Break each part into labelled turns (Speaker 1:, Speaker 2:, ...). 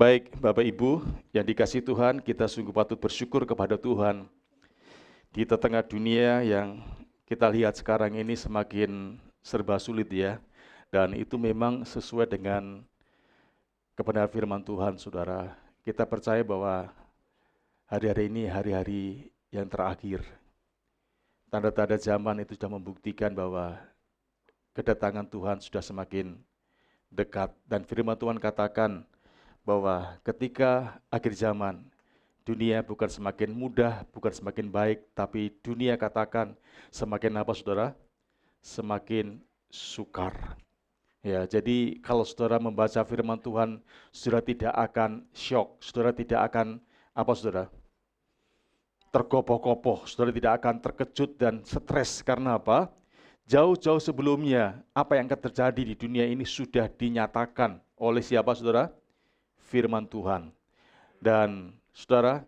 Speaker 1: Baik, Bapak Ibu yang dikasihi Tuhan, kita sungguh patut bersyukur kepada Tuhan. Di tengah dunia yang kita lihat sekarang ini semakin serba sulit ya. Dan itu memang sesuai dengan kebenaran firman Tuhan, saudara. Kita percaya bahwa hari-hari ini hari-hari yang terakhir. Tanda-tanda zaman itu sudah membuktikan bahwa kedatangan Tuhan sudah semakin dekat. Dan firman Tuhan katakan bahwa ketika akhir zaman, dunia bukan semakin mudah, bukan semakin baik, tapi dunia katakan semakin apa saudara? Semakin sukar. Ya, jadi kalau saudara membaca firman Tuhan, saudara tidak akan syok, saudara tidak akan apa saudara? Tergopoh-gopoh, saudara tidak akan terkejut dan stres. Karena apa? Jauh-jauh sebelumnya, apa yang akan terjadi di dunia ini sudah dinyatakan oleh siapa saudara? Firman Tuhan. Dan saudara,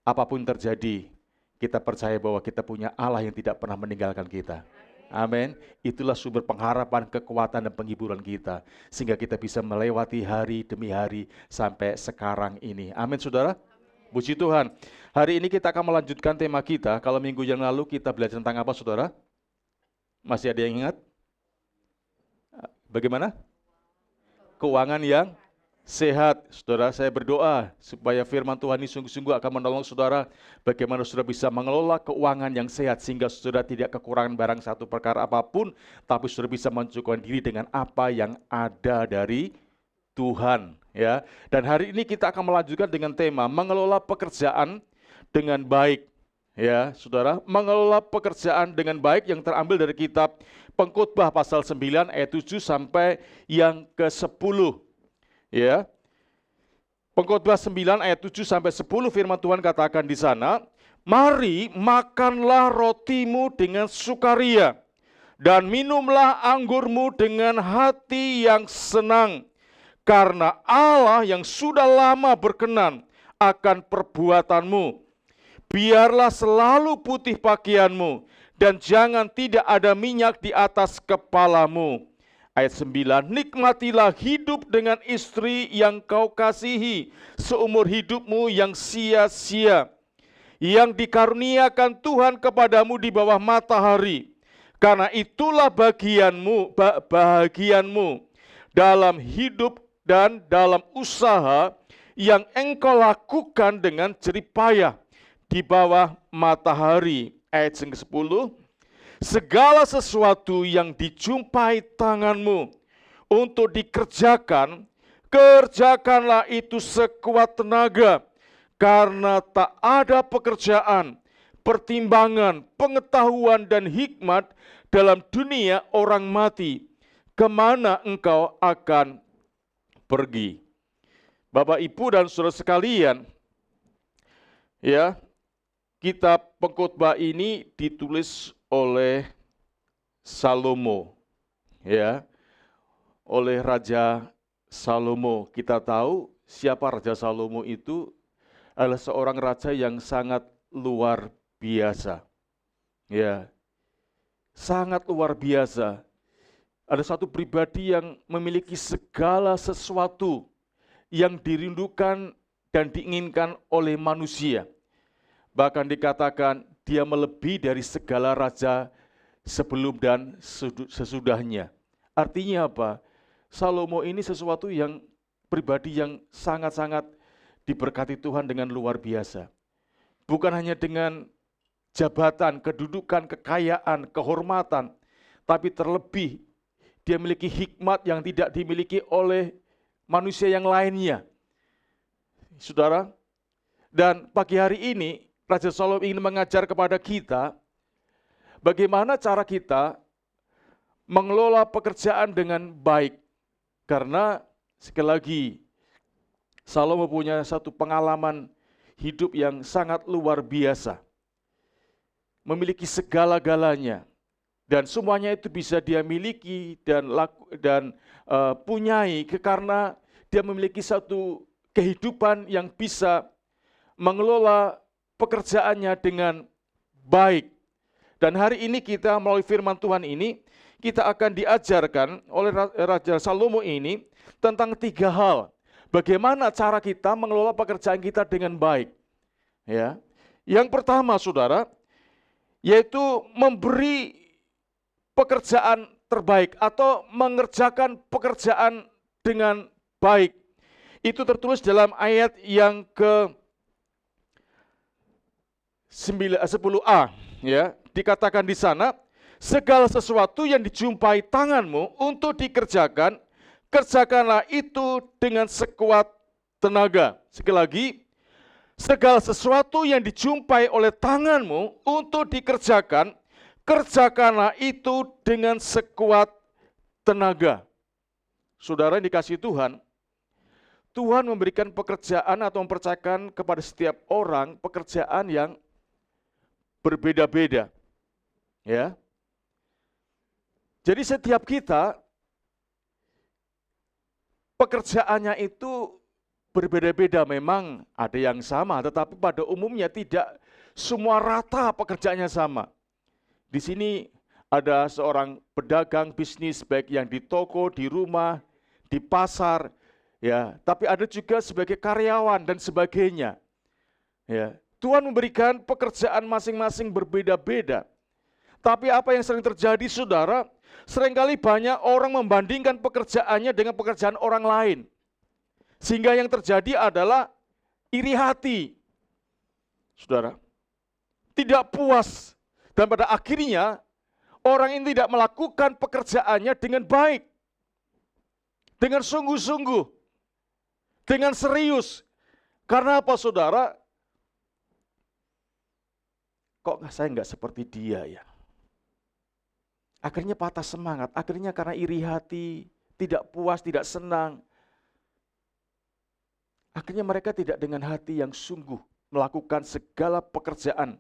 Speaker 1: apapun terjadi, kita percaya bahwa kita punya Allah yang tidak pernah meninggalkan kita. Amin. Itulah sumber pengharapan, kekuatan, dan penghiburan kita. Sehingga kita bisa melewati hari demi hari sampai sekarang ini. Amin saudara. Puji Tuhan. Hari ini kita akan melanjutkan tema kita. Kalau minggu yang lalu kita belajar tentang apa saudara? Masih ada yang ingat? Bagaimana? Keuangan yang sehat. Saudara, saya berdoa supaya firman Tuhan ini sungguh-sungguh akan menolong saudara bagaimana saudara bisa mengelola keuangan yang sehat sehingga saudara tidak kekurangan barang satu perkara apapun, tapi saudara bisa mencukupkan diri dengan apa yang ada dari Tuhan. Ya. Dan hari ini kita akan melanjutkan dengan tema mengelola pekerjaan dengan baik. Ya, saudara, mengelola pekerjaan dengan baik yang terambil dari kitab Pengkhotbah pasal 9 ayat 7 sampai yang ke-10. Ya. Pengkhotbah 9 ayat 7 sampai 10 firman Tuhan katakan di sana, "Mari makanlah rotimu dengan sukaria dan minumlah anggurmu dengan hati yang senang, karena Allah yang sudah lama berkenan akan perbuatanmu. Biarlah selalu putih pakaianmu dan jangan tidak ada minyak di atas kepalamu." Ayat 9, "Nikmatilah hidup dengan istri yang kau kasihi seumur hidupmu yang sia-sia, yang dikaruniakan Tuhan kepadamu di bawah matahari. Karena itulah bahagianmu dalam hidup dan dalam usaha yang engkau lakukan dengan jerih payah di bawah matahari." Ayat 10, "Segala sesuatu yang dijumpai tanganmu untuk dikerjakan, kerjakanlah itu sekuat tenaga, karena tak ada pekerjaan, pertimbangan, pengetahuan, dan hikmat dalam dunia orang mati. Kemana engkau akan pergi?" Bapak, Ibu, dan saudara sekalian, ya, kitab Pengkhotbah ini ditulis oleh Salomo, ya, oleh Raja Salomo. Kita tahu siapa Raja Salomo itu adalah seorang raja yang sangat luar biasa, ya, sangat luar biasa. Ada satu pribadi yang memiliki segala sesuatu yang dirindukan dan diinginkan oleh manusia. Bahkan dikatakan dia melebihi dari segala raja sebelum dan sesudahnya. Artinya apa? Salomo ini sesuatu yang pribadi yang sangat-sangat diberkati Tuhan dengan luar biasa. Bukan hanya dengan jabatan, kedudukan, kekayaan, kehormatan, tapi terlebih dia memiliki hikmat yang tidak dimiliki oleh manusia yang lainnya. Saudara, dan pagi hari ini Raja Salomo ingin mengajar kepada kita bagaimana cara kita mengelola pekerjaan dengan baik. Karena sekali lagi, Salomo punya satu pengalaman hidup yang sangat luar biasa. Memiliki segala-galanya. Dan semuanya itu bisa dia miliki dan punyai karena dia memiliki satu kehidupan yang bisa mengelola pekerjaannya dengan baik. Dan hari ini kita melalui firman Tuhan ini, kita akan diajarkan oleh Raja Salomo ini tentang 3 hal. Bagaimana cara kita mengelola pekerjaan kita dengan baik? Ya. Yang pertama, saudara, yaitu memberi pekerjaan terbaik atau mengerjakan pekerjaan dengan baik. Itu tertulis dalam ayat yang ke 10a, ya. Dikatakan di sana, segala sesuatu yang dijumpai tanganmu untuk dikerjakan, kerjakanlah itu dengan sekuat tenaga. Sekali lagi, segala sesuatu yang dijumpai oleh tanganmu untuk dikerjakan, kerjakanlah itu dengan sekuat tenaga. Saudara yang dikasihi Tuhan, Tuhan memberikan pekerjaan atau mempercayakan kepada setiap orang pekerjaan yang berbeda-beda. Ya. Jadi setiap kita pekerjaannya itu berbeda-beda, memang ada yang sama, tetapi pada umumnya tidak semua rata pekerjaannya sama. Di sini ada seorang pedagang bisnis, baik yang di toko, di rumah, di pasar, ya, tapi ada juga sebagai karyawan dan sebagainya. Ya, Tuhan memberikan pekerjaan masing-masing berbeda-beda. Tapi apa yang sering terjadi, saudara? Seringkali banyak orang membandingkan pekerjaannya dengan pekerjaan orang lain. Sehingga yang terjadi adalah iri hati. Saudara, tidak puas. Dan pada akhirnya, orang ini tidak melakukan pekerjaannya dengan baik. Dengan sungguh-sungguh. Dengan serius. Karena apa, saudara? Kok saya nggak seperti dia ya? Akhirnya patah semangat, akhirnya karena iri hati, tidak puas, tidak senang. Akhirnya mereka tidak dengan hati yang sungguh melakukan segala pekerjaan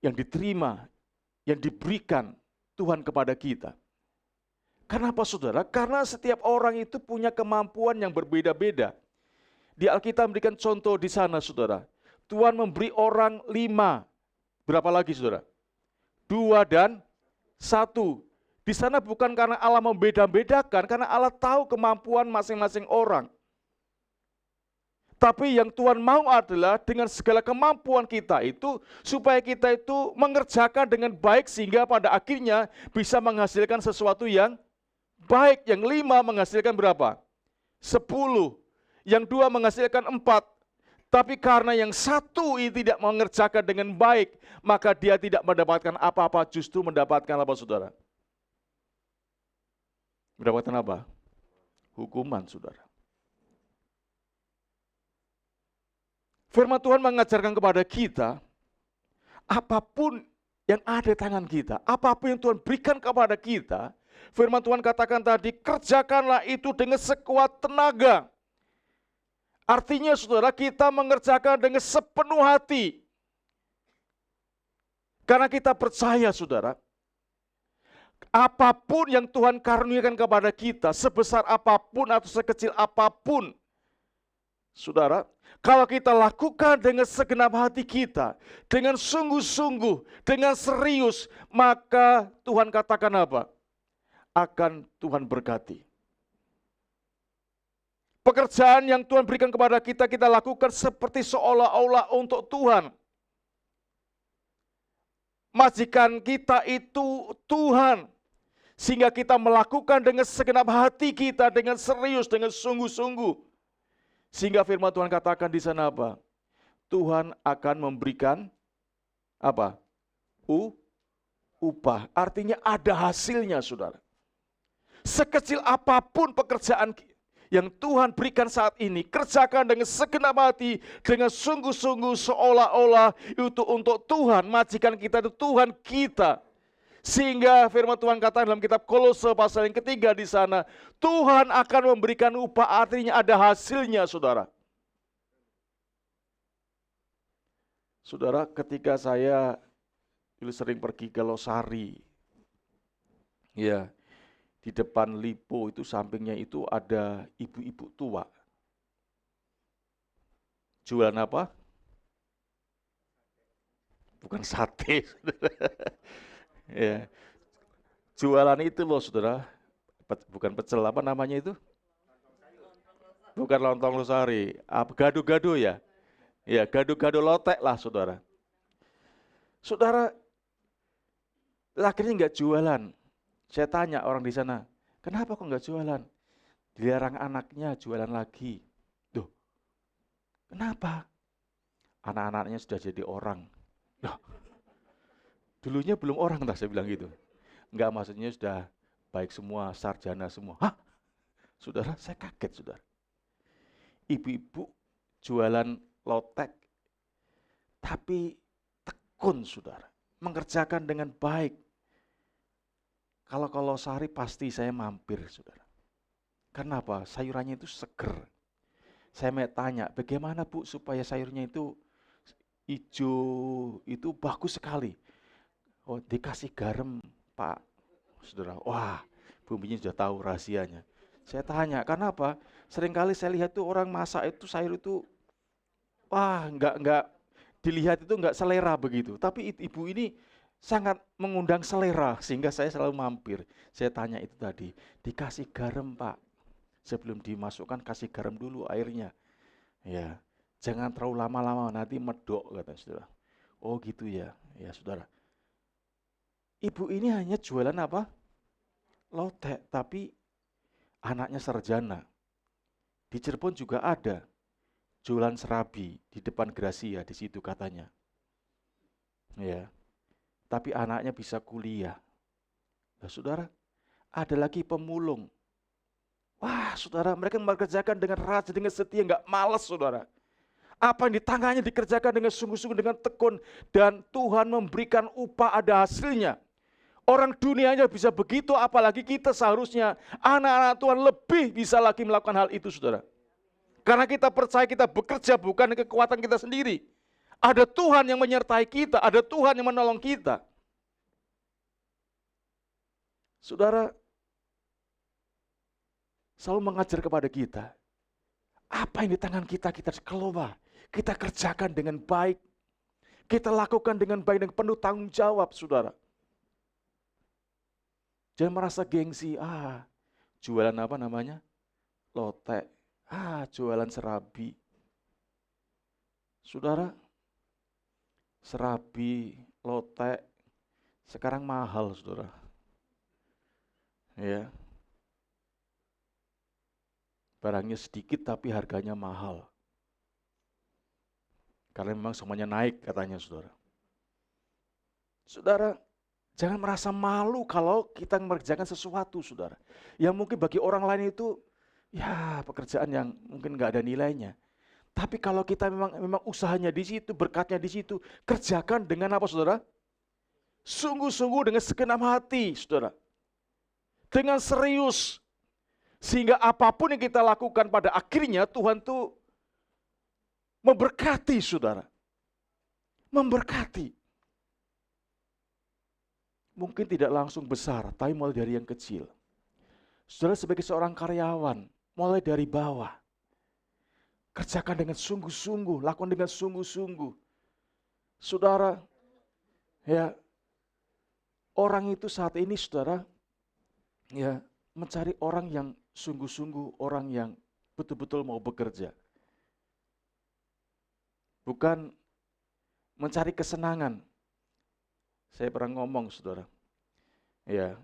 Speaker 1: yang diterima, yang diberikan Tuhan kepada kita. Karena apa, saudara? Karena setiap orang itu punya kemampuan yang berbeda-beda. Di Alkitab memberikan contoh di sana, saudara. Tuhan memberi orang 5. Berapa lagi, saudara? 2 dan 1. Di sana bukan karena Allah membeda-bedakan, karena Allah tahu kemampuan masing-masing orang. Tapi yang Tuhan mau adalah dengan segala kemampuan kita itu, supaya kita itu mengerjakan dengan baik, sehingga pada akhirnya bisa menghasilkan sesuatu yang baik. Yang 5 menghasilkan berapa? 10. Yang 2 menghasilkan 4. Tapi karena yang 1 ini tidak mengerjakan dengan baik, maka dia tidak mendapatkan apa-apa, justru mendapatkan apa, saudara? Mendapatkan apa? Hukuman, saudara. Firman Tuhan mengajarkan kepada kita, apapun yang ada di tangan kita, apapun yang Tuhan berikan kepada kita, firman Tuhan katakan tadi, kerjakanlah itu dengan sekuat tenaga. Artinya, saudara, kita mengerjakan dengan sepenuh hati. Karena kita percaya, saudara, apapun yang Tuhan karuniakan kepada kita, sebesar apapun atau sekecil apapun, saudara, kalau kita lakukan dengan segenap hati kita, dengan sungguh-sungguh, dengan serius, maka Tuhan katakan apa? Akan Tuhan berkati. Pekerjaan yang Tuhan berikan kepada kita, kita lakukan seperti seolah-olah untuk Tuhan. Majikan kita itu Tuhan. Sehingga kita melakukan dengan segenap hati kita, dengan serius, dengan sungguh-sungguh. Sehingga firman Tuhan katakan di sana apa? Tuhan akan memberikan apa? Upah. Artinya ada hasilnya, saudara. Sekecil apapun pekerjaan yang Tuhan berikan saat ini, kerjakan dengan segenap hati, dengan sungguh-sungguh, seolah-olah itu untuk Tuhan. Majikan kita itu Tuhan kita. Sehingga firman Tuhan katakan dalam kitab Kolose pasal yang ketiga di sana, Tuhan akan memberikan upah, artinya ada hasilnya, saudara. Saudara, ketika saya dulu sering pergi ke Losari, ya, di depan Lipo itu sampingnya itu ada ibu-ibu tua. Jualan apa? Bukan sate. Ya. Jualan itu loh, saudara. Bukan pecel, apa namanya itu? Bukan lontong losari, gado-gado ya. Ya, gado-gado lotek lah saudara. Saudara, akhirnya nggak jualan. Saya tanya orang di sana, kenapa kok nggak jualan? Dilarang anaknya jualan lagi. Duh, kenapa? Anak-anaknya sudah jadi orang. Loh, dulunya belum orang, entah saya bilang gitu. Enggak, maksudnya sudah baik semua, sarjana semua. Hah? Saudara, saya kaget saudara. Ibu-ibu jualan lotek, tapi tekun saudara. Mengerjakan dengan baik. Kalau sehari pasti saya mampir saudara. Kenapa? Sayurannya itu seger. Saya mau tanya, bagaimana Bu supaya sayurnya itu hijau, itu bagus sekali. Oh, dikasih garam Pak, saudara. Wah, bumbunya sudah tahu rahasianya. Saya tanya, kenapa? Seringkali saya lihat tuh orang masak itu sayur itu, wah, enggak dilihat itu enggak selera begitu. Tapi ibu ini sangat mengundang selera sehingga saya selalu mampir. Saya tanya itu tadi, dikasih garam Pak. Sebelum dimasukkan kasih garam dulu airnya. Ya, jangan terlalu lama-lama nanti medok kata saudara. Oh gitu ya, ya saudara. Ibu ini hanya jualan apa? Lotek, tapi anaknya sarjana. Di Cirebon juga ada jualan serabi di depan Gracia di situ katanya. Ya, tapi anaknya bisa kuliah. Nah, saudara, ada lagi pemulung. Wah, saudara, mereka mengerjakan dengan rajin, dengan setia, nggak malas, saudara. Apa yang di tangannya dikerjakan dengan sungguh-sungguh, dengan tekun, dan Tuhan memberikan upah ada hasilnya. Orang dunianya bisa begitu, apalagi kita seharusnya anak-anak Tuhan lebih bisa lagi melakukan hal itu, saudara. Karena kita percaya kita bekerja bukan dengan kekuatan kita sendiri. Ada Tuhan yang menyertai kita, ada Tuhan yang menolong kita. Saudara, selalu mengajar kepada kita, apa yang di tangan kita, kita kelola, kita kerjakan dengan baik, kita lakukan dengan baik, dengan penuh tanggung jawab, saudara. Jangan merasa gengsi, jualan apa namanya? Lotek, jualan serabi. Saudara, serabi, lotek, sekarang mahal, saudara. Ya. Barangnya sedikit tapi harganya mahal. Karena memang semuanya naik katanya saudara. Saudara, jangan merasa malu kalau kita mengerjakan sesuatu saudara. Yang mungkin bagi orang lain itu, ya pekerjaan yang mungkin nggak ada nilainya. Tapi kalau kita memang usahanya di situ, berkatnya di situ, kerjakan dengan apa saudara? Sungguh-sungguh dengan segenap hati saudara. Dengan serius. Sehingga apapun yang kita lakukan pada akhirnya Tuhan tuh memberkati saudara. Memberkati. Mungkin tidak langsung besar, tapi mulai dari yang kecil. Saudara sebagai seorang karyawan, mulai dari bawah. Kerjakan dengan sungguh-sungguh, lakukan dengan sungguh-sungguh. Saudara, ya orang itu saat ini saudara, ya mencari orang yang sungguh-sungguh, orang yang betul-betul mau bekerja. Bukan mencari kesenangan. Saya pernah ngomong, saudara. Ya,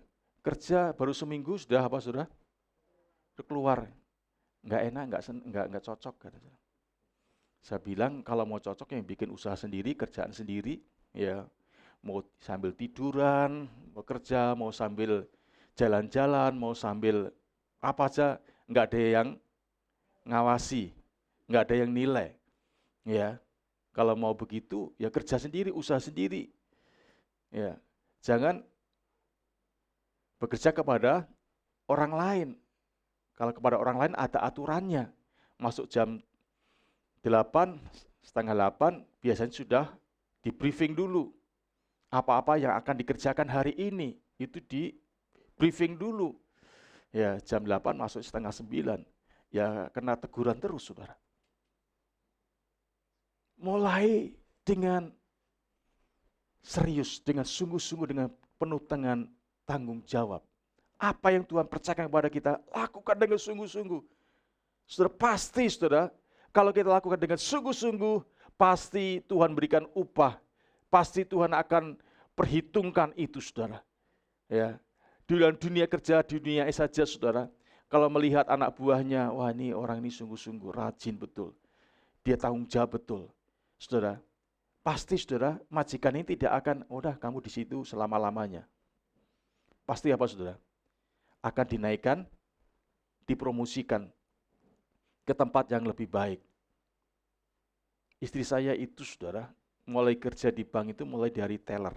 Speaker 1: kerja baru seminggu sudah apa, saudara? Sudah keluar. Enggak enak, enggak cocok kata saya. Saya bilang kalau mau cocok yang bikin usaha sendiri, kerjaan sendiri, ya. Mau sambil tiduran, bekerja, mau sambil jalan-jalan, mau sambil apa aja, enggak ada yang ngawasi, enggak ada yang nilai. Ya. Kalau mau begitu, ya kerja sendiri, usaha sendiri. Ya, jangan bekerja kepada orang lain. Kalau kepada orang lain ada aturannya. Masuk jam 8, setengah 8, biasanya sudah di briefing dulu. Apa-apa yang akan dikerjakan hari ini, itu di briefing dulu. Ya, jam 8 masuk setengah 9. Ya, kena teguran terus, saudara. Mulai dengan serius, dengan sungguh-sungguh, dengan penuh dengan tanggung jawab. Apa yang Tuhan percayakan kepada kita, lakukan dengan sungguh-sungguh. Saudara, pasti saudara, kalau kita lakukan dengan sungguh-sungguh, pasti Tuhan berikan upah. Pasti Tuhan akan perhitungkan itu, saudara. Ya, di dalam dunia kerja, di dunia saja, saudara. Kalau melihat anak buahnya, wah ini orang ini sungguh-sungguh rajin betul. Dia tanggung jawab betul. Saudara, pasti saudara, majikan ini tidak akan, udah kamu di situ selama-lamanya. Pasti apa saudara? Akan dinaikkan, dipromosikan ke tempat yang lebih baik. Istri saya itu saudara, mulai kerja di bank itu mulai dari teller.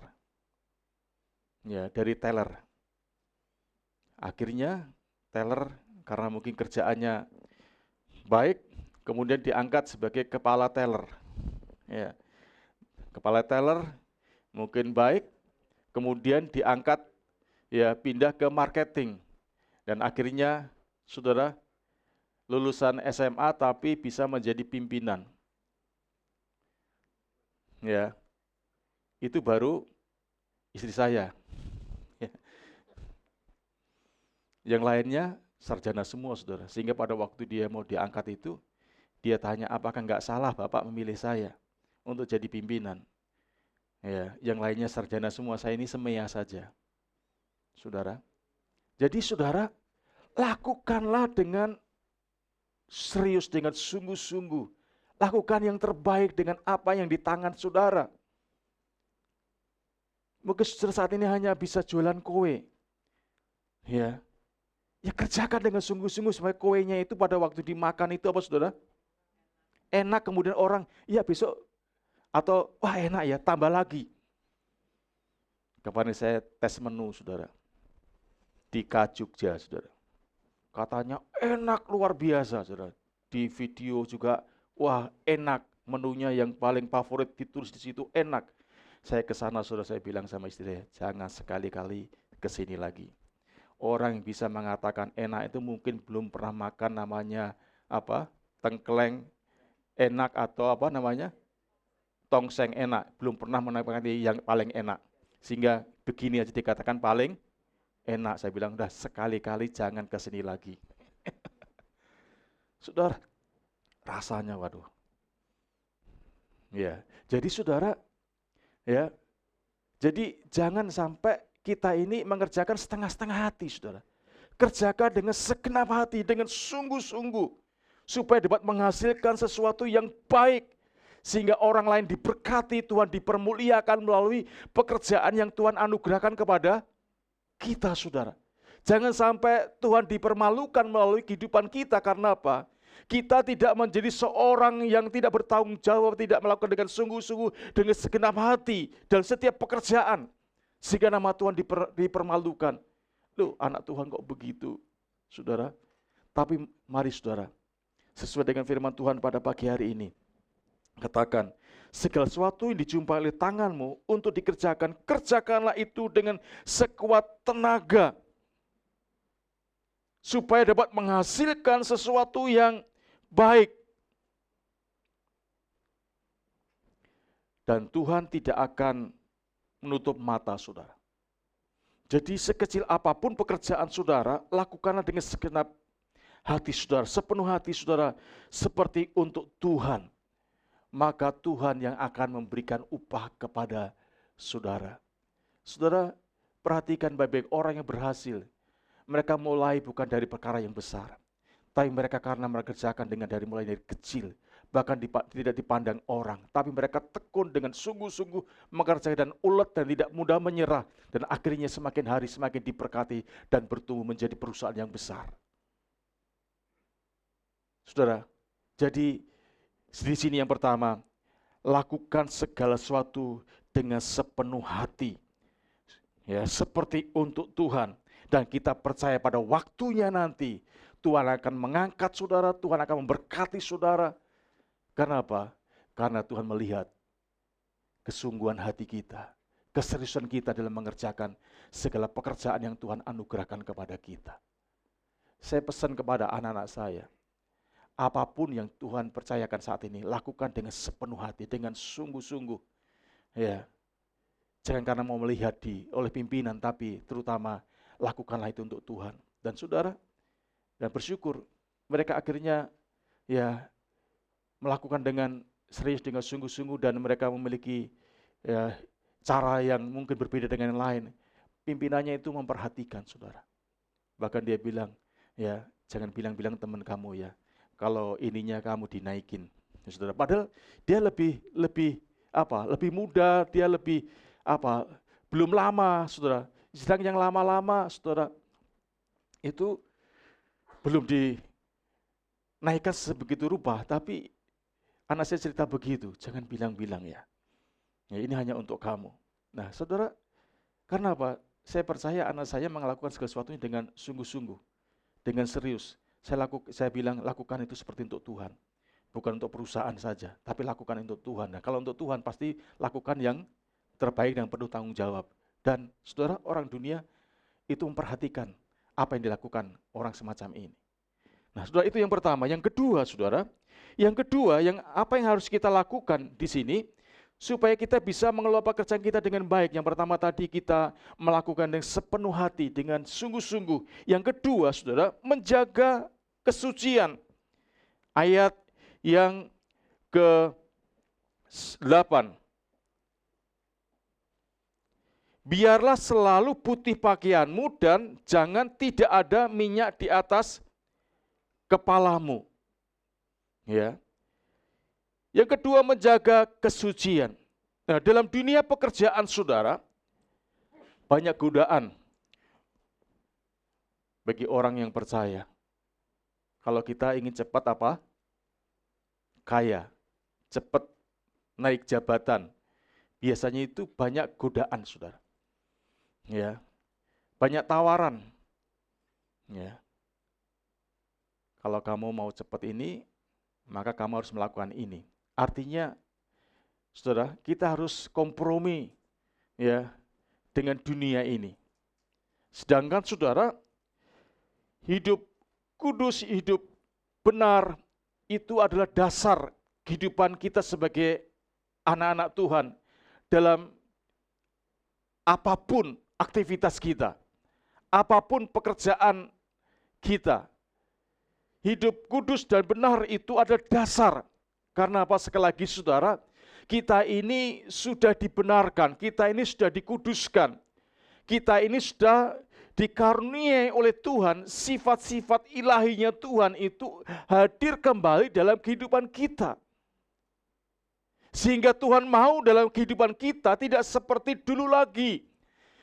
Speaker 1: Ya, dari teller. Akhirnya teller karena mungkin kerjaannya baik, kemudian diangkat sebagai kepala teller. Ya. Kepala teller mungkin baik, kemudian diangkat ya pindah ke marketing. Dan akhirnya saudara lulusan SMA tapi bisa menjadi pimpinan. Ya. Itu baru istri saya. Ya. Yang lainnya sarjana semua saudara. Sehingga pada waktu dia mau diangkat itu, dia tanya apakah nggak salah Bapak memilih saya untuk jadi pimpinan. Ya, yang lainnya sarjana semua, saya ini semea saja. Saudara. Jadi saudara, lakukanlah dengan serius, dengan sungguh-sungguh. Lakukan yang terbaik dengan apa yang di tangan saudara. Mungkin saat ini hanya bisa jualan kue. Ya, ya kerjakan dengan sungguh-sungguh supaya kuenya itu pada waktu dimakan itu apa saudara? Enak, kemudian orang, ya besok, atau wah enak ya, tambah lagi. Kemarin saya tes menu saudara, di Jogja saudara. Katanya enak luar biasa saudara. Di video juga, wah enak, menunya yang paling favorit ditulis di situ enak. Saya ke sana saudara, saya bilang sama istri saya, jangan sekali-kali ke sini lagi. Orang yang bisa mengatakan enak itu mungkin belum pernah makan namanya apa? Tengkleng enak atau apa namanya? Tongseng enak, belum pernah menikmati yang paling enak. Sehingga begini aja dikatakan paling enak. Saya bilang udah sekali-kali jangan ke sini lagi. Saudara, rasanya waduh. Ya, jadi saudara, ya, jadi jangan sampai kita ini mengerjakan setengah-setengah hati, saudara. Kerjakan dengan segenap hati, dengan sungguh-sungguh, supaya dapat menghasilkan sesuatu yang baik, sehingga orang lain diberkati, Tuhan dipermuliakan melalui pekerjaan yang Tuhan anugerahkan kepada kita, saudara. Jangan sampai Tuhan dipermalukan melalui kehidupan kita, karena apa? Kita tidak menjadi seorang yang tidak bertanggung jawab, tidak melakukan dengan sungguh-sungguh, dengan segenap hati, dan setiap pekerjaan. Sehingga nama Tuhan dipermalukan. Loh, anak Tuhan kok begitu, saudara? Tapi mari saudara, sesuai dengan firman Tuhan pada pagi hari ini, katakan, segala sesuatu yang dijumpai oleh tanganmu untuk dikerjakan, kerjakanlah itu dengan sekuat tenaga, supaya dapat menghasilkan sesuatu yang baik. Dan Tuhan tidak akan menutup mata saudara. Jadi sekecil apapun pekerjaan saudara, lakukanlah dengan segenap hati saudara, sepenuh hati saudara, seperti untuk Tuhan. Maka Tuhan yang akan memberikan upah kepada saudara. Saudara, perhatikan baik-baik orang yang berhasil. Mereka mulai bukan dari perkara yang besar, tapi mereka karena mengerjakan mulai dari kecil, bahkan tidak dipandang orang, tapi mereka tekun dengan sungguh-sungguh mengerjakan dan ulet dan tidak mudah menyerah, dan akhirnya semakin hari semakin diberkati dan bertumbuh menjadi perusahaan yang besar. Saudara, jadi di sini yang pertama, lakukan segala sesuatu dengan sepenuh hati, ya seperti untuk Tuhan, dan kita percaya pada waktunya nanti Tuhan akan mengangkat saudara, Tuhan akan memberkati saudara. Karena apa? Karena Tuhan melihat kesungguhan hati kita, keseriusan kita dalam mengerjakan segala pekerjaan yang Tuhan anugerahkan kepada kita. Saya pesan kepada anak-anak saya, apapun yang Tuhan percayakan saat ini, lakukan dengan sepenuh hati, dengan sungguh-sungguh. Ya, jangan karena mau melihat oleh pimpinan, tapi terutama lakukanlah itu untuk Tuhan. Dan saudara, dan bersyukur mereka akhirnya ya melakukan dengan serius, dengan sungguh-sungguh, dan mereka memiliki ya, cara yang mungkin berbeda dengan yang lain, pimpinannya itu memperhatikan, saudara. Bahkan dia bilang, ya jangan bilang-bilang teman kamu ya, kalau ininya kamu dinaikin, ya, saudara. Padahal dia lebih muda, dia lebih belum lama, saudara. Sedang yang lama-lama, saudara, itu belum dinaikkan sebegitu rupa, tapi anak saya cerita begitu, jangan bilang-bilang ya. Ya ini hanya untuk kamu. Nah, saudara, karena apa? Saya percaya anak saya melakukan segala sesuatunya dengan sungguh-sungguh, dengan serius. Saya bilang lakukan itu seperti untuk Tuhan, bukan untuk perusahaan saja, tapi lakukan untuk Tuhan. Nah, kalau untuk Tuhan pasti lakukan yang terbaik dan penuh tanggung jawab. Dan saudara, orang dunia itu memperhatikan apa yang dilakukan orang semacam ini. Nah, saudara, itu yang pertama. Yang kedua, saudara, apa yang harus kita lakukan di sini supaya kita bisa mengelola pekerjaan kita dengan baik. Yang pertama tadi kita melakukan dengan sepenuh hati, dengan sungguh-sungguh. Yang kedua, saudara, menjaga kesucian. Ayat yang ke-8. Biarlah selalu putih pakaianmu dan jangan tidak ada minyak di atas kepalamu. Ya. Yang kedua, menjaga kesucian. Nah, dalam dunia pekerjaan saudara, banyak godaan bagi orang yang percaya. Kalau kita ingin cepat kaya, cepat naik jabatan, biasanya itu banyak godaan, saudara. Ya, banyak tawaran. Ya. Kalau kamu mau cepat ini, maka kamu harus melakukan ini. Artinya, saudara, kita harus kompromi ya dengan dunia ini. Sedangkan saudara, hidup kudus, hidup benar, itu adalah dasar kehidupan kita sebagai anak-anak Tuhan dalam apapun aktivitas kita, apapun pekerjaan kita. Hidup kudus dan benar itu adalah dasar. Karena apa? Sekali lagi saudara, kita ini sudah dibenarkan, kita ini sudah dikuduskan, kita ini sudah dikaruniai oleh Tuhan, sifat-sifat ilahinya Tuhan itu hadir kembali dalam kehidupan kita. Sehingga Tuhan mau dalam kehidupan kita tidak seperti dulu lagi.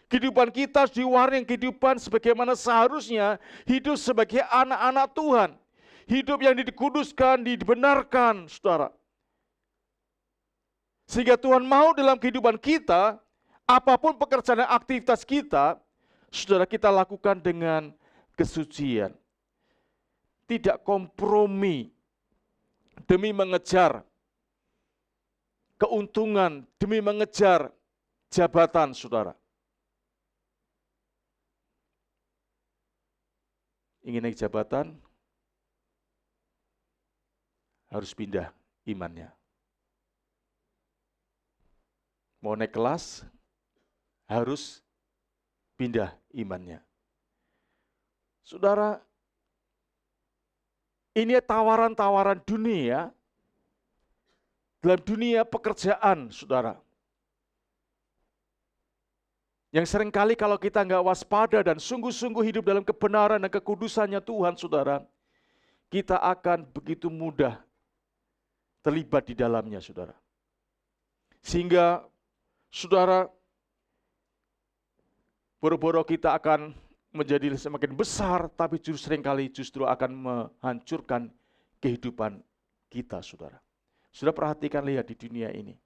Speaker 1: Kehidupan kita diwarnai kehidupan sebagaimana seharusnya hidup sebagai anak-anak Tuhan. Hidup yang dikuduskan, dibenarkan, saudara. Sehingga Tuhan mau dalam kehidupan kita, apapun pekerjaan dan aktivitas kita, saudara, kita lakukan dengan kesucian. Tidak kompromi demi mengejar keuntungan, demi mengejar jabatan, saudara. Ingin naik jabatan, harus pindah imannya. Mau naik kelas, harus pindah imannya. Saudara, ini tawaran-tawaran dunia, dalam dunia pekerjaan, saudara. Yang seringkali kalau kita nggak waspada dan sungguh-sungguh hidup dalam kebenaran dan kekudusannya Tuhan, saudara, kita akan begitu mudah terlibat di dalamnya, saudara. Sehingga, saudara, boro-boro kita akan menjadi semakin besar, tapi seringkali justru akan menghancurkan kehidupan kita, saudara. Sudah perhatikan, lihat di dunia ini.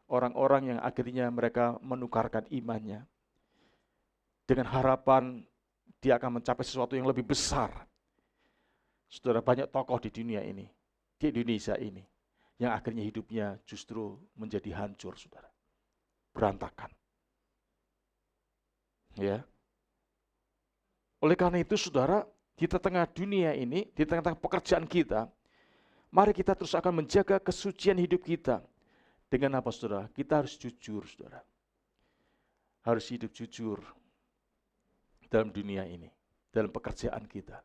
Speaker 1: Orang-orang yang akhirnya mereka menukarkan imannya dengan harapan dia akan mencapai sesuatu yang lebih besar. Saudara, banyak tokoh di dunia ini, di Indonesia ini, yang akhirnya hidupnya justru menjadi hancur, saudara. Berantakan. Ya. Oleh karena itu, saudara, di tengah dunia ini, di tengah pekerjaan kita, mari kita terus akan menjaga kesucian hidup kita. Dengan apa, saudara? Kita harus jujur, saudara. Harus hidup jujur dalam dunia ini, dalam pekerjaan kita.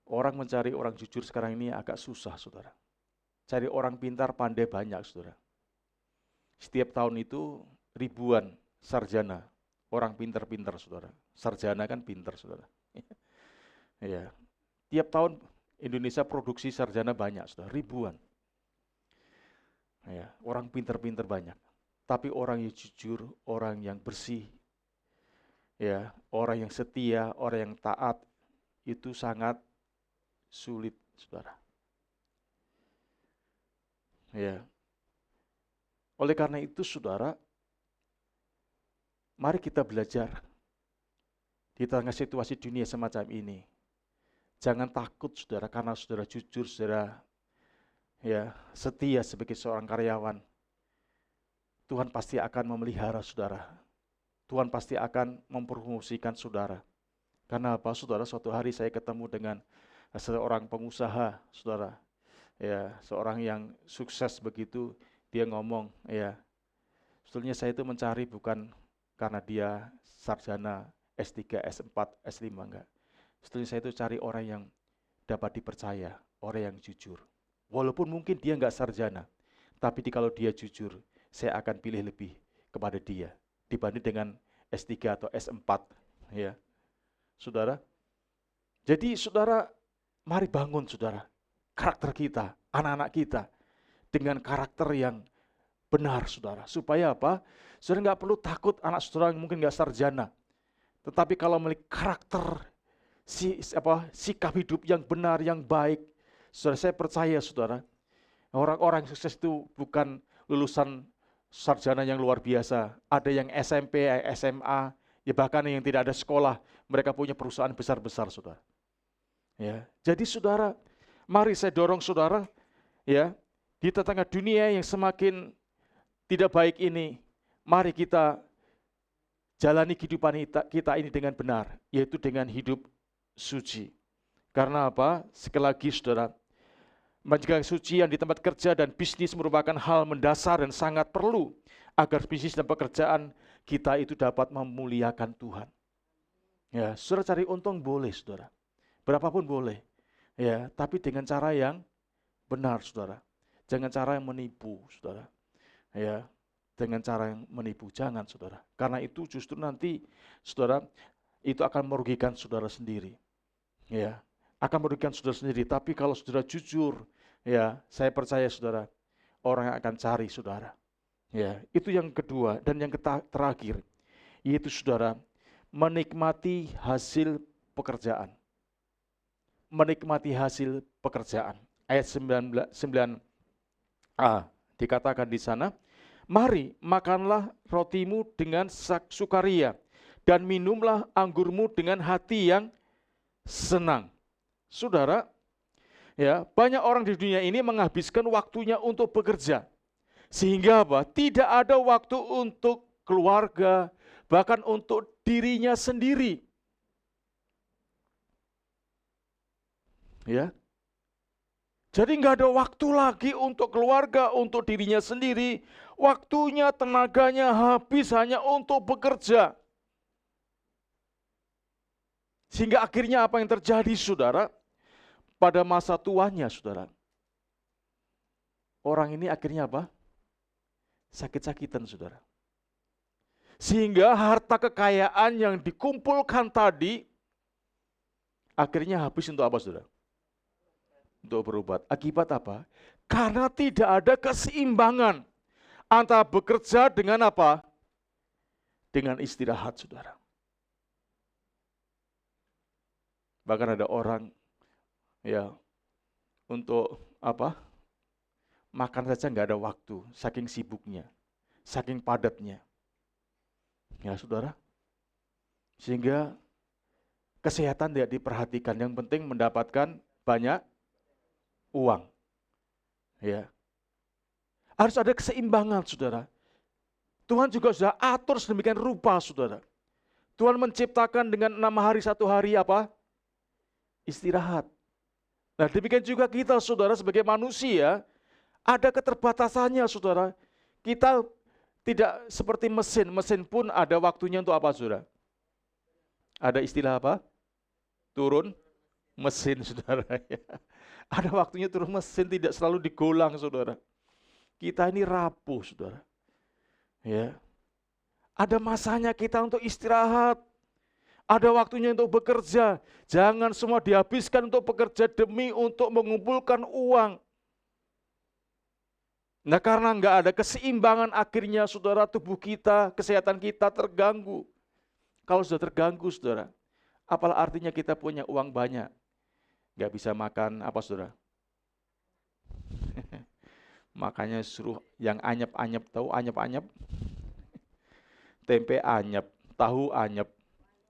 Speaker 1: Orang mencari orang jujur sekarang ini agak susah, saudara. Cari orang pintar, pandai banyak, saudara. Setiap tahun itu ribuan sarjana, orang pintar-pintar, saudara. Sarjana kan pintar, saudara. Ya, tiap tahun Indonesia produksi sarjana banyak, saudara, ribuan. Ya, orang pintar-pintar banyak. Tapi orang yang jujur, orang yang bersih, ya, orang yang setia, orang yang taat, itu sangat sulit, saudara. Ya. Oleh karena itu, saudara, mari kita belajar di tengah situasi dunia semacam ini. Jangan takut, saudara, karena saudara jujur, saudara ya setia sebagai seorang karyawan. Tuhan pasti akan memelihara saudara. Tuhan pasti akan mempromosikan saudara. Karena apa, saudara? Suatu hari saya ketemu dengan seorang pengusaha, saudara. Ya, seorang yang sukses begitu, dia ngomong, ya, sebetulnya saya itu mencari bukan karena dia sarjana S3, S4, S5, enggak. Sebetulnya saya itu cari orang yang dapat dipercaya, orang yang jujur. Walaupun mungkin dia enggak sarjana, tapi kalau dia jujur, saya akan pilih lebih kepada dia dibanding dengan S3 atau S4, ya. Saudara. Jadi saudara, mari bangun saudara karakter kita, anak-anak kita dengan karakter yang benar, saudara. Supaya apa? Saudara nggak perlu takut anak saudara yang mungkin nggak sarjana. Tetapi kalau memiliki karakter, sikap hidup yang benar, yang baik, saudara, saya percaya saudara, orang-orang sukses itu bukan lulusan sarjana yang luar biasa. Ada yang SMP, SMA, ya bahkan yang tidak ada sekolah, mereka punya perusahaan besar-besar, saudara. Ya, jadi saudara, mari saya dorong saudara, ya, di tengah dunia yang semakin tidak baik ini, mari kita jalani kehidupan kita ini dengan benar, yaitu dengan hidup suci. Karena apa? Sekali lagi saudara, menjaga kesucian di tempat kerja dan bisnis merupakan hal mendasar dan sangat perlu agar bisnis dan pekerjaan kita itu dapat memuliakan Tuhan. Ya, saudara cari untung boleh, saudara. Berapapun boleh. Ya, tapi dengan cara yang benar, saudara. Jangan cara yang menipu, saudara. Ya, dengan cara yang menipu, jangan, saudara. Karena itu justru nanti, saudara, itu akan merugikan saudara sendiri. Ya, akan merugikan saudara sendiri. Tapi kalau saudara jujur, ya, saya percaya saudara, orang yang akan cari saudara. Ya, itu yang kedua. Dan yang terakhir, yaitu saudara, menikmati hasil pekerjaan. Menikmati hasil pekerjaan. Ayat 9a dikatakan di sana, mari makanlah rotimu dengan sukaria dan minumlah anggurmu dengan hati yang senang. Saudara, ya, banyak orang di dunia ini menghabiskan waktunya untuk bekerja. Sehingga apa? Tidak ada waktu untuk keluarga, bahkan untuk dirinya sendiri. Ya. Jadi nggak ada waktu lagi untuk keluarga, untuk dirinya sendiri. Waktunya, tenaganya habis hanya untuk bekerja. Sehingga akhirnya apa yang terjadi, saudara? Pada masa tuanya, saudara. Orang ini akhirnya apa? Sakit-sakitan, saudara. Sehingga harta kekayaan yang dikumpulkan tadi, akhirnya habis untuk apa, saudara? Untuk berobat. Akibat apa? Karena tidak ada keseimbangan antara bekerja dengan apa? Dengan istirahat, saudara. Bahkan ada orang ya untuk apa? Makan saja nggak ada waktu, saking sibuknya, saking padatnya. Ya, saudara. Sehingga kesehatan tidak diperhatikan. Yang penting mendapatkan banyak uang. Ya. Harus ada keseimbangan, saudara. Tuhan juga sudah atur sedemikian rupa, saudara. Tuhan menciptakan dengan 6 hari 1 hari apa? Istirahat. Nah, demikian juga kita, saudara, sebagai manusia, ada keterbatasannya, saudara. Kita tidak seperti mesin. Mesin pun ada waktunya untuk apa, saudara? Ada istilah apa? Turun mesin, saudara. Ya. Ada waktunya turun mesin, tidak selalu digolang, saudara. Kita ini rapuh, saudara. Ya. Ada masanya kita untuk istirahat. Ada waktunya untuk bekerja. Jangan semua dihabiskan untuk bekerja demi untuk mengumpulkan uang. Nah, karena nggak ada keseimbangan, akhirnya saudara, tubuh kita, kesehatan kita terganggu. Kalau sudah terganggu, saudara, apalah artinya kita punya uang banyak? Nggak bisa makan apa, saudara? Makanya suruh yang anyep-anyep, tahu anyep-anyep? Tempe anyep, tahu anyep,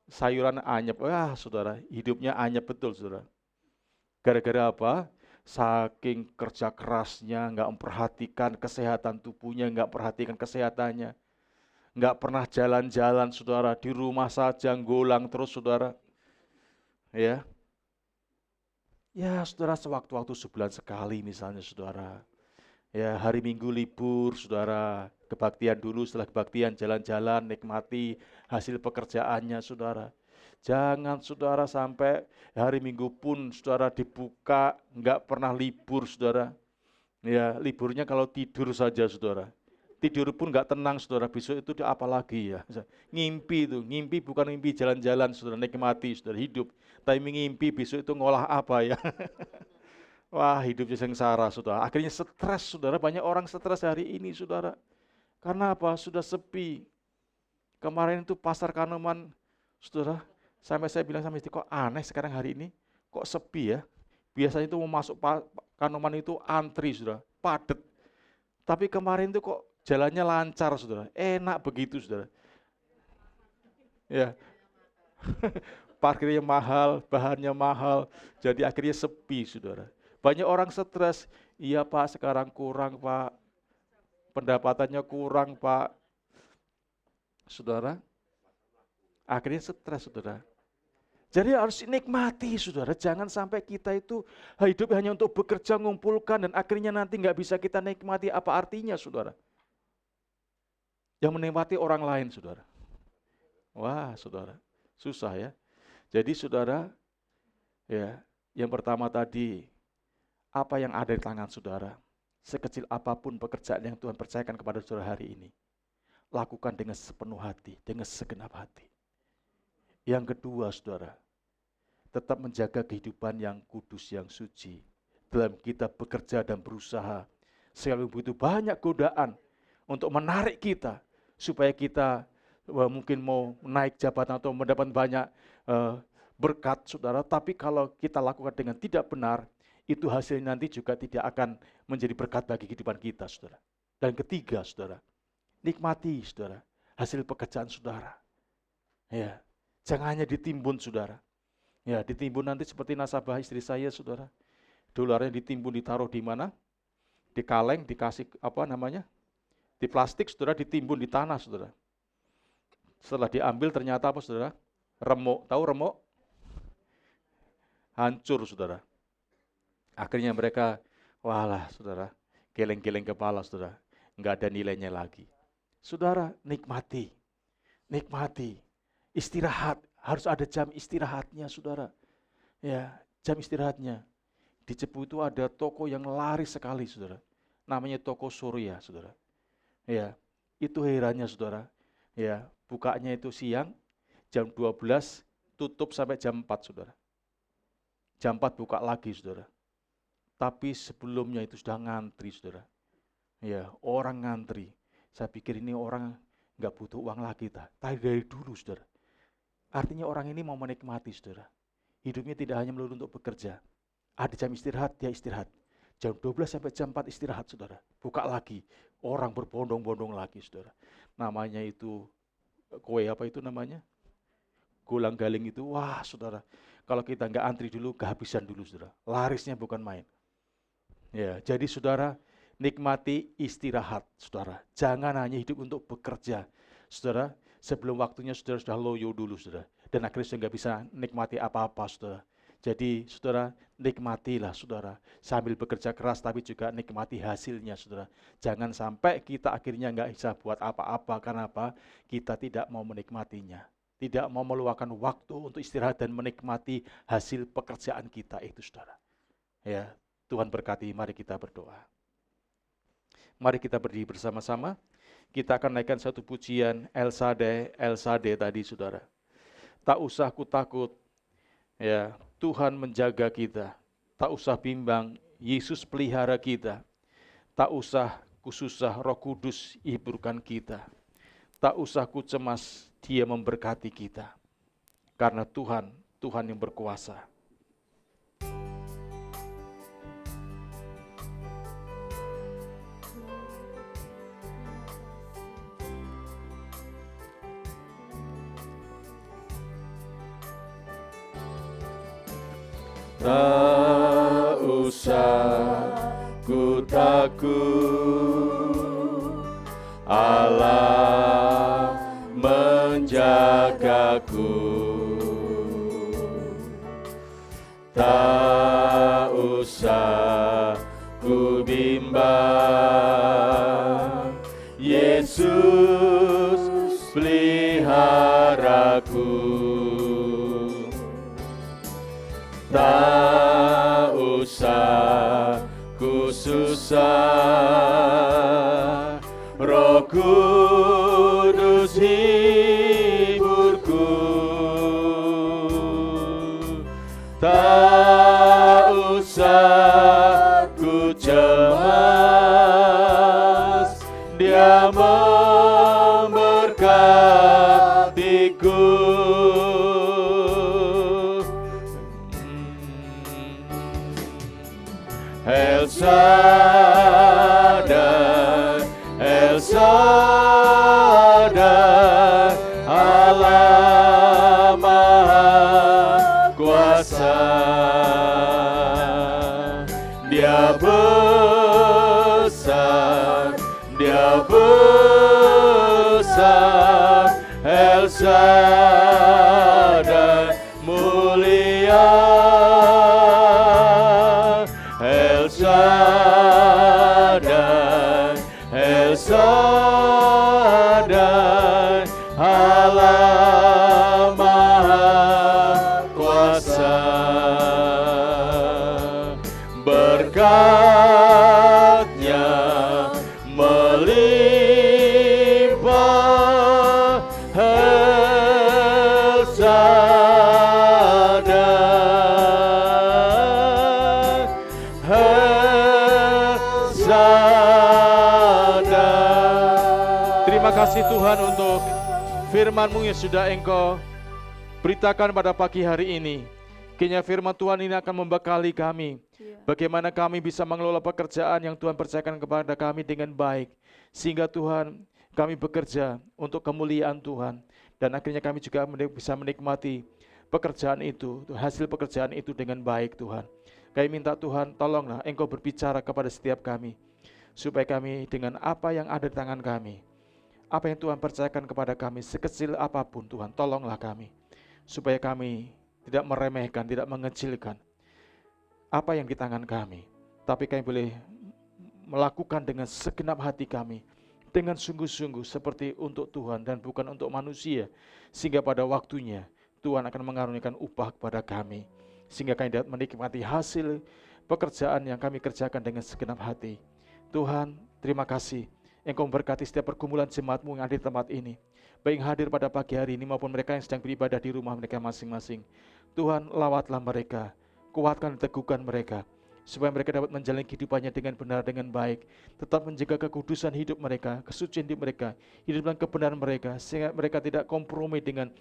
Speaker 1: sayuran anyep. Wah, saudara, hidupnya anyep betul, saudara. Gara-gara apa? Saking kerja kerasnya, nggak memperhatikan kesehatan tubuhnya, nggak perhatikan kesehatannya. Nggak pernah jalan-jalan, saudara. Di rumah saja nggolang terus, saudara. Ya, ya, saudara, sewaktu-waktu sebulan sekali misalnya, saudara. Ya, hari Minggu libur, saudara. Kebaktian dulu, setelah kebaktian jalan-jalan, nikmati hasil pekerjaannya, saudara. Jangan saudara sampai hari Minggu pun saudara dibuka, nggak pernah libur, saudara. Ya, liburnya kalau tidur saja, saudara. Tidur pun nggak tenang, saudara. Besok itu apa lagi ya? Ngimpi itu, ngimpi bukan mimpi jalan-jalan, saudara, nikmati, saudara, hidup. Tapi ngimpi besok itu ngolah apa ya? Wah, hidupnya sengsara, saudara. Akhirnya stres, saudara. Banyak orang stres hari ini, saudara. Karena apa? Sudah sepi. Kemarin itu pasar Kanoman, saudara, sampai saya bilang sama istri, kok aneh sekarang hari ini, kok sepi ya. Biasanya itu mau masuk Kanoman itu antri, saudara, padat. Tapi kemarin itu kok jalannya lancar, saudara, enak begitu, saudara. Ya, parkirnya mahal, bahannya mahal, jadi akhirnya sepi, saudara. Banyak orang stres, iya Pak, sekarang kurang Pak, pendapatannya kurang Pak, saudara. Akhirnya stres, saudara. Jadi harus nikmati, saudara. Jangan sampai kita itu hidup hanya untuk bekerja, ngumpulkan, dan akhirnya nanti nggak bisa kita nikmati. Apa artinya, saudara? Yang menikmati orang lain, saudara. Wah, saudara, susah ya. Jadi, saudara, ya, yang pertama tadi, apa yang ada di tangan saudara, sekecil apapun pekerjaan yang Tuhan percayakan kepada saudara hari ini, lakukan dengan sepenuh hati, dengan segenap hati. Yang kedua, saudara, tetap menjaga kehidupan yang kudus, yang suci. Dalam kita bekerja dan berusaha, selalu butuh banyak godaan untuk menarik kita, supaya kita mungkin mau naik jabatan atau mendapat banyak berkat, saudara. Tapi kalau kita lakukan dengan tidak benar, itu hasilnya nanti juga tidak akan menjadi berkat bagi kehidupan kita, saudara. Dan ketiga, saudara, nikmati, saudara, hasil pekerjaan saudara. Ya, jangan hanya ditimbun, saudara. Ya, ditimbun nanti seperti nasabah istri saya, saudara. Dolarnya ditimbun, ditaruh di mana? Di kaleng, dikasih apa namanya? Di plastik, saudara, ditimbun di tanah, saudara. Setelah diambil ternyata apa, saudara? Remuk. Tahu remuk? Hancur, saudara. Akhirnya mereka, walah, saudara, geleng-geleng kepala, saudara. Enggak ada nilainya lagi. Saudara, nikmati. Nikmati. Istirahat. Harus ada jam istirahatnya, saudara. Ya, jam istirahatnya. Di Cepu itu ada toko yang laris sekali, saudara. Namanya toko Surya, saudara. Ya, itu herannya, saudara. Ya, bukanya itu siang, jam 12, tutup sampai jam 4, saudara. Jam 4 buka lagi, saudara. Tapi sebelumnya itu sudah ngantri, saudara. Ya, orang ngantri. Saya pikir ini orang nggak butuh uang lagi, tapi dari dulu, saudara. Artinya orang ini mau menikmati, saudara. Hidupnya tidak hanya melulu untuk bekerja. Ada jam istirahat, dia istirahat. Jam 12 sampai jam 4 istirahat, saudara. Buka lagi. Orang berbondong-bondong lagi, saudara. Namanya itu, kue apa itu namanya? Golang galing itu, wah, saudara. Kalau kita nggak antri dulu, kehabisan dulu, saudara. Larisnya bukan main. Ya, jadi saudara, nikmati istirahat, saudara. Jangan hanya hidup untuk bekerja. Saudara, sebelum waktunya saudara sudah loyo dulu, saudara. Dan akhirnya sudah nggak bisa nikmati apa-apa, saudara. Jadi, saudara, nikmatilah, saudara. Sambil bekerja keras, tapi juga nikmati hasilnya, saudara. Jangan sampai kita akhirnya nggak bisa buat apa-apa. Karena apa? Kita tidak mau menikmatinya. tidak mau meluangkan waktu untuk istirahat dan menikmati hasil pekerjaan kita itu, saudara. Ya, Tuhan berkati, mari kita berdoa. Mari kita berdiri bersama-sama. Kita akan naikkan satu pujian El Shaddai tadi, saudara. Tak usah ku takut, ya, Tuhan menjaga kita. Tak usah bimbang, Yesus pelihara kita. Tak usah ku susah, Roh Kudus hiburkan kita. Tak usah ku cemas, Dia memberkati kita. Karena Tuhan yang berkuasa. Tak usah ku takut, Allah menjagaku. Tak usah ku bimbang, Yesus peliharaku. Tak usah ku susah, Roh Kudus hiburku. Tak usah ku cemas, Dia memberkatiku. El Shaddai, El Shaddai, Allah Maha Kuasa. Dia besar, Dia besar, El Shaddai mulia. El Shaddai, Allah Maha Kuasa. Berkat-Nya melimpah, El Shaddai, El Shaddai. Terima kasih Tuhan untuk firman-Mu yang sudah Engkau beritakan pada pagi hari ini. Kiranya firman Tuhan ini akan membekali kami. Bagaimana kami bisa mengelola pekerjaan yang Tuhan percayakan kepada kami dengan baik. Sehingga Tuhan, kami bekerja untuk kemuliaan Tuhan. Dan akhirnya kami juga bisa menikmati pekerjaan itu, hasil pekerjaan itu dengan baik Tuhan. Kami minta Tuhan, tolonglah Engkau berbicara kepada setiap kami. Supaya kami dengan apa yang ada di tangan kami, apa yang Tuhan percayakan kepada kami, sekecil apapun Tuhan, tolonglah kami. Supaya kami tidak meremehkan, tidak mengecilkan apa yang di tangan kami. Tapi kami boleh melakukan dengan segenap hati kami, dengan sungguh-sungguh seperti untuk Tuhan dan bukan untuk manusia. Sehingga pada waktunya Tuhan akan mengaruniakan upah kepada kami. Sehingga kami dapat menikmati hasil pekerjaan yang kami kerjakan dengan segenap hati. Tuhan, terima kasih. Engkau memberkati setiap pergumulan jemaat-Mu yang ada di tempat ini. Baik yang hadir pada pagi hari ini maupun mereka yang sedang beribadah di rumah mereka masing-masing. Tuhan, lawatlah mereka, kuatkan dan teguhkan mereka, supaya mereka dapat menjalani kehidupannya dengan benar, dengan baik, tetap menjaga kekudusan hidup mereka, kesucian hidup mereka, hidup dalam kebenaran mereka, sehingga mereka tidak kompromi dengan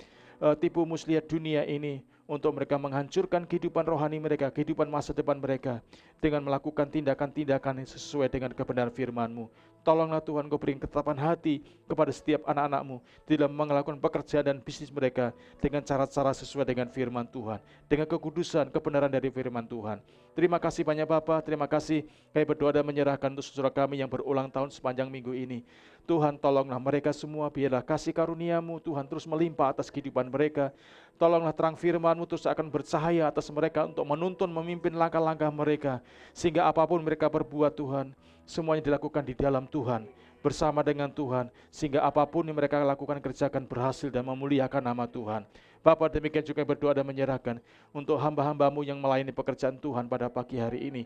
Speaker 1: tipu muslihat dunia ini, untuk mereka menghancurkan kehidupan rohani mereka, kehidupan masa depan mereka, dengan melakukan tindakan-tindakan yang sesuai dengan kebenaran firman-Mu. Tolonglah Tuhan, Kau beri ketetapan hati kepada setiap anak-anak-Mu dalam melakukan pekerjaan dan bisnis mereka dengan cara-cara sesuai dengan firman Tuhan, dengan kekudusan, kebenaran dari firman Tuhan. Terima kasih banyak Bapa, terima kasih kami berdoa dan menyerahkan untuk saudara kami yang berulang tahun sepanjang minggu ini. Tuhan, tolonglah mereka semua, biarlah kasih karunia-Mu Tuhan terus melimpah atas kehidupan mereka. Tolonglah terang firman-Mu terus akan bercahaya atas mereka untuk menuntun, memimpin langkah-langkah mereka. Sehingga apapun mereka berbuat Tuhan, semuanya dilakukan di dalam Tuhan, bersama dengan Tuhan, sehingga apapun yang mereka lakukan, kerjakan berhasil dan memuliakan nama Tuhan. Bapa, demikian juga berdoa dan menyerahkan untuk hamba-hambamu yang melayani pekerjaan Tuhan pada pagi hari ini.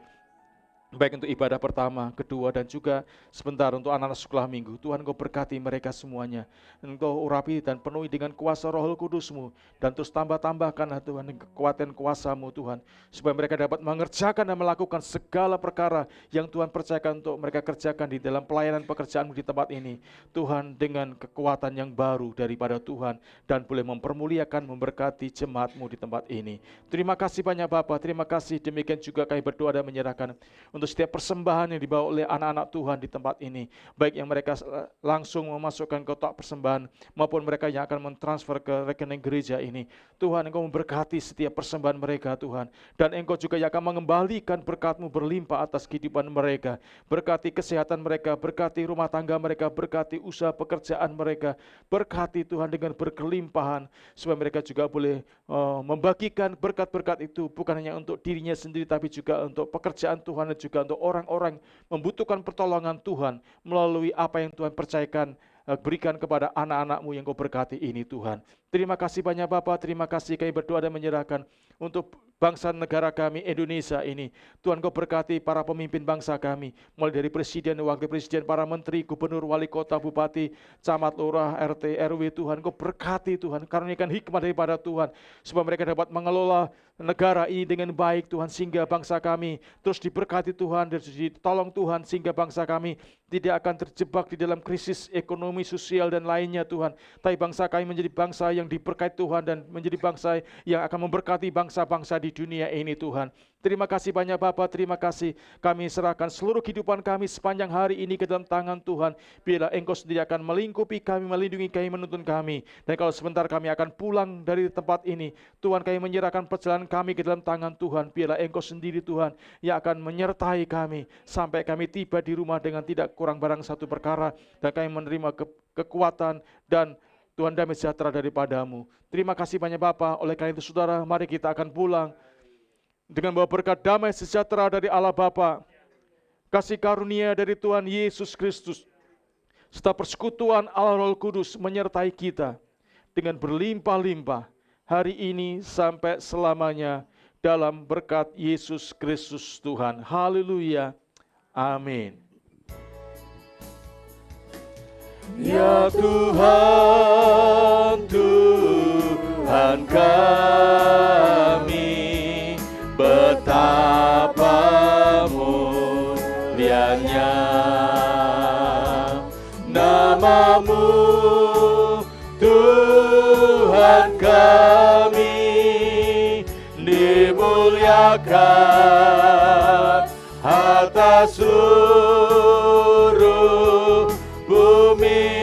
Speaker 1: Baik untuk ibadah pertama, kedua, dan juga sebentar untuk anak-anak sekolah minggu. Tuhan, Engkau berkati mereka semuanya. Engkau urapi dan penuhi dengan kuasa Roh Kudus-Mu. Dan terus tambah-tambahkanlah Tuhan kekuatan kuasa-Mu Tuhan. Supaya mereka dapat mengerjakan dan melakukan segala perkara yang Tuhan percayakan untuk mereka kerjakan di dalam pelayanan pekerjaan-Mu di tempat ini. Tuhan, dengan kekuatan yang baru daripada Tuhan. Dan boleh mempermuliakan, memberkati jemaat-Mu di tempat ini. Terima kasih banyak Bapa, terima kasih. Demikian juga kami berdoa dan menyerahkan untuk setiap persembahan yang dibawa oleh anak-anak Tuhan di tempat ini, baik yang mereka langsung memasukkan kotak persembahan maupun mereka yang akan mentransfer ke rekening gereja ini. Tuhan, Engkau memberkati setiap persembahan mereka Tuhan, dan Engkau juga yang akan mengembalikan berkat-Mu berlimpah atas kehidupan mereka. Berkati kesehatan mereka, berkati rumah tangga mereka, berkati usaha pekerjaan mereka, berkati Tuhan dengan berkelimpahan, supaya mereka juga boleh membagikan berkat-berkat itu bukan hanya untuk dirinya sendiri, tapi juga untuk pekerjaan Tuhan dan juga untuk orang-orang membutuhkan pertolongan Tuhan melalui apa yang Tuhan percayakan, berikan kepada anak-anak-Mu yang Kau berkati ini Tuhan. Terima kasih banyak Bapa, terima kasih kami berdoa dan menyerahkan untuk bangsa negara kami Indonesia ini. Tuhan, Kau berkati para pemimpin bangsa kami, mulai dari presiden, wakil presiden, para menteri, gubernur, wali kota, bupati, camat, lurah, RT, RW. Tuhan, Kau berkati Tuhan, karuniakan hikmat daripada Tuhan, supaya mereka dapat mengelola negara ini dengan baik Tuhan, sehingga bangsa kami terus diberkati Tuhan, dan ditolong Tuhan, sehingga bangsa kami tidak akan terjebak di dalam krisis ekonomi, sosial, dan lainnya Tuhan. Tapi bangsa kami menjadi bangsa yang diberkati Tuhan, dan menjadi bangsa yang akan memberkati bangsa-bangsa di dunia ini Tuhan. Terima kasih banyak Bapa, terima kasih. Kami serahkan seluruh kehidupan kami sepanjang hari ini ke dalam tangan Tuhan. Biarlah Engkau sendiri akan melingkupi kami, melindungi kami, menuntun kami. Dan kalau sebentar kami akan pulang dari tempat ini, Tuhan, kami menyerahkan perjalanan kami ke dalam tangan Tuhan. Biarlah Engkau sendiri Tuhan yang akan menyertai kami sampai kami tiba di rumah dengan tidak kurang barang satu perkara, dan kami menerima kekuatan dan Tuhan damai sejahtera daripada-Mu. Terima kasih banyak Bapa. Oleh karena itu saudara, mari kita akan pulang dengan bawa berkat damai sejahtera dari Allah Bapa, kasih karunia dari Tuhan Yesus Kristus, serta persekutuan Allah Roh Kudus menyertai kita dengan berlimpah-limpah hari ini sampai selamanya dalam berkat Yesus Kristus Tuhan. Haleluya. Amin. Ya Tuhan, Tuhan kami, betapa mulianya nama-Mu, Tuhan kami, dimuliakan atas seluruh bumi,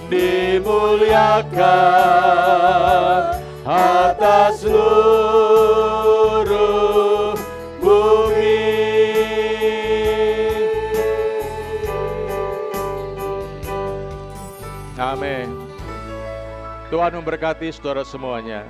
Speaker 1: dimuliakan atas seluruh bumi. Amin. Tuhan memberkati saudara semuanya.